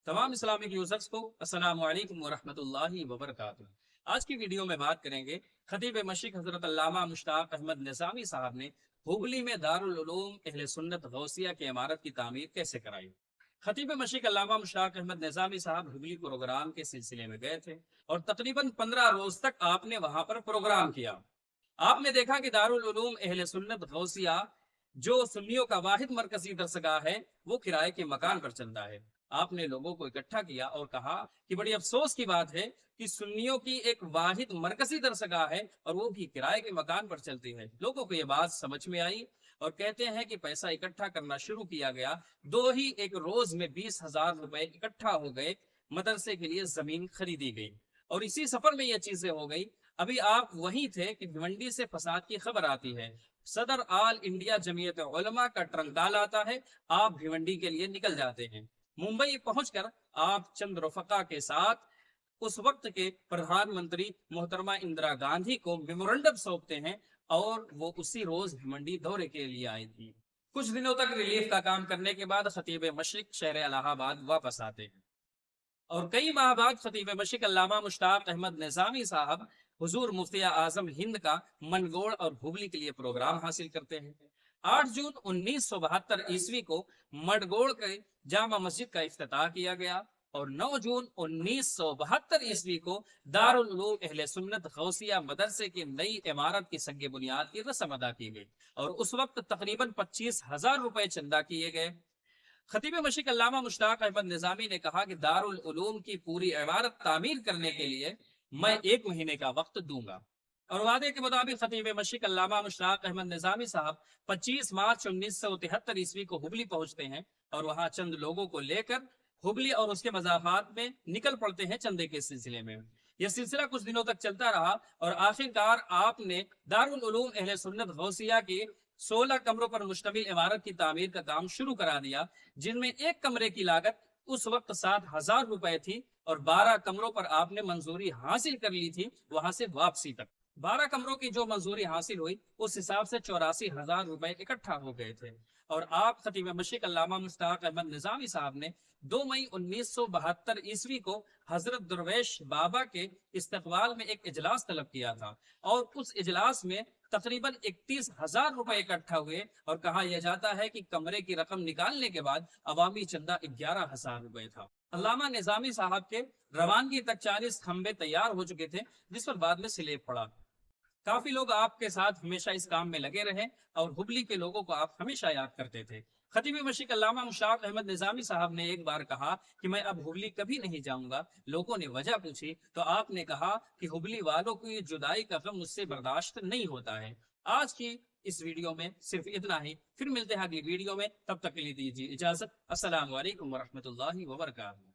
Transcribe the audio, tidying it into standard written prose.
तमाम Islamic users को अस्सलाम वालेकुम वरहमतुल्लाहि वबरकातुहू। आज की वीडियो में बात करेंगे खतीब मशीख हजरत अल्लामा मुश्ताक अहमद निज़ामी साहब ने हुबली में दारुल उलूम अहले सुन्नत गौसिया की इमारत की तामीर कैसे कराई। खतीब मशीख अल्लामा मुश्ताक अहमद निज़ामी साहब हुबली प्रोग्राम के सिलसिले में गए थे और तकरीबन 15 रोज तक आपने वहां पर प्रोग्राम किया। आपने देखा कि दारुल उलूम अहले सुन्नत गौसिया जो सुन्नियों का वाहिद मरकजी दरसगाह है वो किराए के मकान पर चलता है। आपने लोगों को इकट्ठा किया और कहा कि बड़ी अफसोस की बात है कि सुन्नियों की एक वाहिद मरकजी दरसगाह है और वो भी किराए के मकान पर चलती है। लोगों को ये बात समझ में आई और कहते हैं कि पैसा इकट्ठा करना शुरू किया गया। दो ही एक रोज में 20,000 रुपए इकट्ठा हो गए। मदरसे के लिए जमीन खरीदी गई और इसी सफर में ये चीजें हो गई। अभी आप वहीं थे कि भिवंडी से फसाद की खबर आती है। सदर आल इंडिया जमीयत उलमा का ट्रंकाल आता है। आप भिवंडी के लिए निकल जाते हैं। मुंबई पहुंचकर आप चंद रफका के साथ उस वक्त के प्रधानमंत्री मोहतरमा इंदिरा गांधी को मेमोरेंडम सौंपते हैं और वो उसी रोज भिवंडी दौरे के लिए आई थी। कुछ दिनों तक रिलीफ का काम करने के बाद खतीब मशरिक शहर इलाहाबाद वापस आते हैं और कई माह बाद खतीब मशरिक अल्लामा मुश्ताक अहमद निज़ामी साहब हुजूर मुफ्ती आजम हिंद का मनगोड़ और हुबली के लिए प्रोग्राम हासिल करते हैं। 8 जून 1972 ईस्वी को मडगोड़ के जामा मस्जिद का इफ्तिताह किया गया और 9 जून 1972 ईस्वी को दारुल उलूम अहले सुन्नत गौसिया मदरसे की नई इमारत की संग बुनियाद की रस्म अदा की गई और उस वक्त तकरीबन 25,000 रुपए चंदा किए गए। खतीब मशीख अल्लामा मुश्ताक अहमद निज़ामी ने कहा कि दारुल उलूम की पूरी इमारत तामीर करने के लिए मैं 1 महीने का वक्त दूंगा और वादे के मुताबिक खतीब मशीख अल्लामा मुश्ताक अहमद निज़ामी साहब 25 मार्च 1973 ईस्वी को हुबली पहुंचते हैं और वहां चंद लोगों को लेकर हुबली और उसके मज़ाफात में निकल पड़ते हैं चंदे के सिलसिले में। यह सिलसिला कुछ दिनों तक चलता रहा और आखिरकार आपने दारुल उलूम अहले सुन्नत गौसिया की 16 कमरों पर मुश्तमिल इमारत की तामीर का काम शुरू करा दिया, जिनमें एक कमरे की लागत उस वक्त 7,000 रुपए थी और 12 कमरों पर आपने मंजूरी हासिल कर ली थी वहां से वापसी तक। 12 कमरों की जो मंजूरी हासिल हुई उस हिसाब से 84,000 रुपए इकट्ठा हो गए थे और आप खतीब मशीख अल्लामा मुश्ताक अहमद निज़ामी साहब ने 2 मई 1972 ईस्वी को हजरत दुर्वेश बाबा के इस्तकबाल में एक इजलास तलब किया था और उस इजलास में तकरीबन 31,000 रुपए इकट्ठा हुए और कहा यह जाता है कि कमरे की रकम निकालने के बाद अवामी चंदा 11,000 रुपए था। अल्लामा निज़ामी साहब के रवानगी तक 40 खंबे तैयार हो चुके थे जिस पर बाद में स्लेब पड़ा। काफी लोग आपके साथ हमेशा इस काम में लगे रहे और हुबली के लोगों को आप हमेशा याद करते थे। खतीब मशीख अल्लामा मुश्ताक अहमद निज़ामी साहब ने एक बार कहा कि मैं अब हुबली कभी नहीं जाऊंगा। लोगों ने वजह पूछी तो आपने कहा कि हुबली वालों की जुदाई का गम मुझसे बर्दाश्त नहीं होता है। आज की इस वीडियो में सिर्फ इतना ही, फिर मिलते हैं अगली वीडियो में, तब तक के लिए दीजिए इजाजत। अस्सलाम वालेकुम वरहमतुल्लाहि वबरकातुहू।